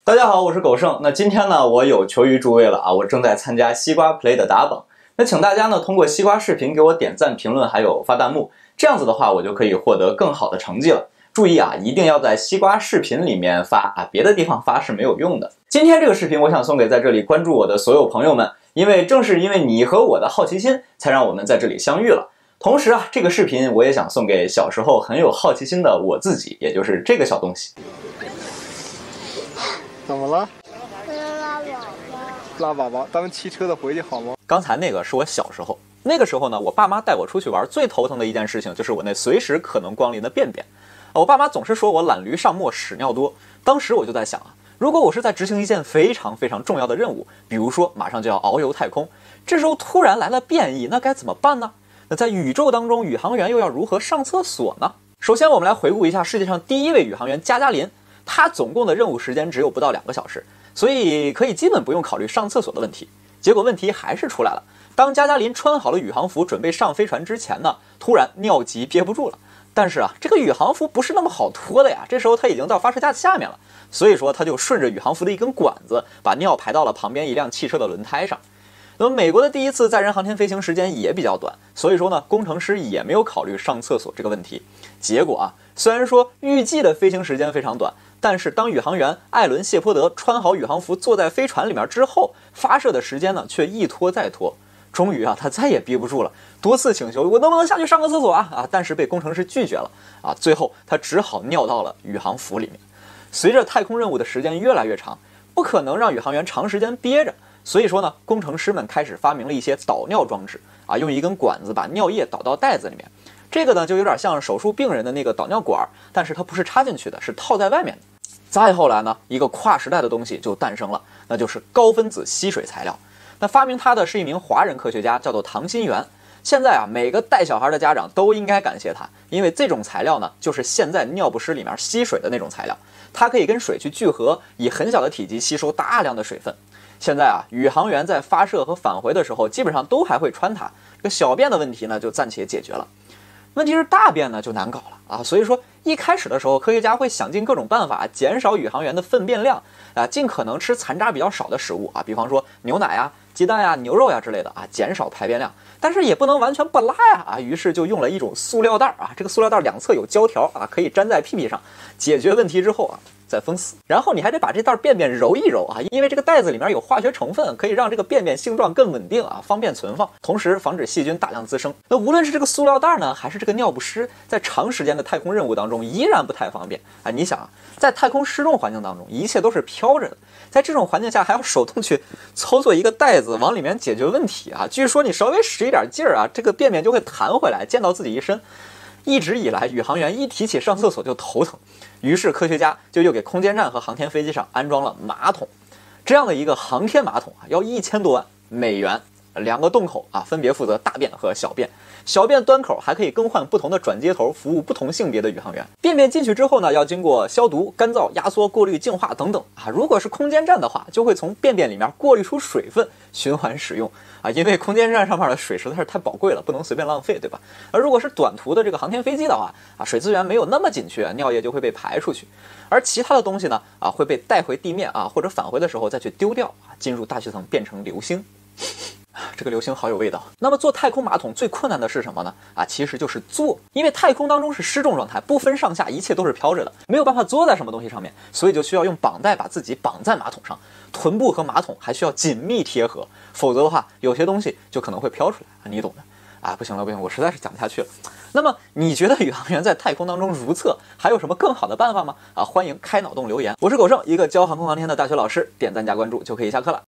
大家好，我是狗剩。那今天呢，我有求于诸位了啊，我正在参加西瓜 Play 的打榜。那请大家呢通过西瓜视频给我点赞、评论，还有发弹幕，这样子的话，我就可以获得更好的成绩了。注意啊，一定要在西瓜视频里面发啊，别的地方发是没有用的。今天这个视频，我想送给在这里关注我的所有朋友们，因为正是因为你和我的好奇心，才让我们在这里相遇了。同时啊，这个视频我也想送给小时候很有好奇心的我自己，也就是这个小东西。怎么了？我要拉宝宝。拉宝宝，咱们骑车的回去好吗？刚才那个是我小时候，那个时候呢，我爸妈带我出去玩，最头疼的一件事情就是我那随时可能光临的便便。我爸妈总是说我懒驴上磨，屎尿多。当时我就在想啊，如果我是在执行一件非常重要的任务，比如说马上就要遨游太空，这时候突然来了变异，那该怎么办呢？那在宇宙当中，宇航员又要如何上厕所呢？首先，我们来回顾一下世界上第一位宇航员加加林。他总共的任务时间只有不到2个小时，所以可以基本不用考虑上厕所的问题。结果问题还是出来了。当加加林穿好了宇航服准备上飞船之前呢，突然尿急憋不住了。但是啊，这个宇航服不是那么好脱的呀，这时候他已经到发射架下面了，所以说他就顺着宇航服的一根管子把尿排到了旁边一辆汽车的轮胎上。那么美国的第一次载人航天飞行时间也比较短，所以说呢，工程师也没有考虑上厕所这个问题。结果啊，虽然说预计的飞行时间非常短，但是当宇航员艾伦·谢泼德穿好宇航服坐在飞船里面之后，发射的时间呢却一拖再拖。终于啊，他再也憋不住了，多次请求我能不能下去上个厕所啊，但是被工程师拒绝了啊。最后他只好尿到了宇航服里面。随着太空任务的时间越来越长，不可能让宇航员长时间憋着，所以说呢，工程师们开始发明了一些导尿装置啊，用一根管子把尿液导到袋子里面。这个呢就有点像手术病人的那个导尿管，但是它不是插进去的，是套在外面的。再后来呢，一个跨时代的东西就诞生了，那就是高分子吸水材料。那发明它的是一名华人科学家，叫做唐新元。现在啊，每个带小孩的家长都应该感谢他，因为这种材料呢，就是现在尿不湿里面吸水的那种材料，它可以跟水去聚合，以很小的体积吸收大量的水分。现在啊，宇航员在发射和返回的时候，基本上都还会穿它。这个小便的问题呢，就暂且解决了。问题是大便呢就难搞了啊，所以说一开始的时候，科学家会想尽各种办法减少宇航员的粪便量啊，尽可能吃残渣比较少的食物啊，比方说牛奶呀、鸡蛋呀、牛肉呀之类的啊，减少排便量。但是也不能完全不拉呀啊，于是就用了一种塑料袋啊，这个塑料袋两侧有胶条啊，可以粘在屁屁上。解决问题之后啊，再封死，然后你还得把这袋便便揉一揉啊，因为这个袋子里面有化学成分，可以让这个便便性状更稳定啊，方便存放，同时防止细菌大量滋生。那无论是这个塑料袋呢，还是这个尿不湿，在长时间的太空任务当中依然不太方便啊。你想啊，在太空失重环境当中，一切都是飘着的，在这种环境下还要手动去操作一个袋子往里面解决问题啊。据说你稍微使一点劲儿啊，这个便便就会弹回来，溅到自己一身。一直以来，宇航员一提起上厕所就头疼，于是科学家就又给空间站和航天飞机上安装了马桶。这样的一个航天马桶啊，要1000多万美元，2个洞口啊，分别负责大便和小便。小便端口还可以更换不同的转接头，服务不同性别的宇航员。便便进去之后呢，要经过消毒、干燥、压缩、过滤、净化等等啊。如果是空间站的话，就会从便便里面过滤出水分，循环使用啊。因为空间站上面的水实在是太宝贵了，不能随便浪费，对吧？而如果是短途的这个航天飞机的话啊，水资源没有那么紧缺，尿液就会被排出去，而其他的东西呢啊会被带回地面啊，或者返回的时候再去丢掉啊，进入大气层变成流星。这个流星好有味道。那么做太空马桶最困难的是什么呢？啊，其实就是坐，因为太空当中是失重状态，不分上下，一切都是飘着的，没有办法坐在什么东西上面，所以就需要用绑带把自己绑在马桶上，臀部和马桶还需要紧密贴合，否则的话，有些东西就可能会飘出来，你懂的。啊，不行了，我实在是讲不下去了。那么你觉得宇航员在太空当中如厕还有什么更好的办法吗？啊，欢迎开脑洞留言。我是狗剩，一个教航空航天的大学老师，点赞加关注就可以下课了。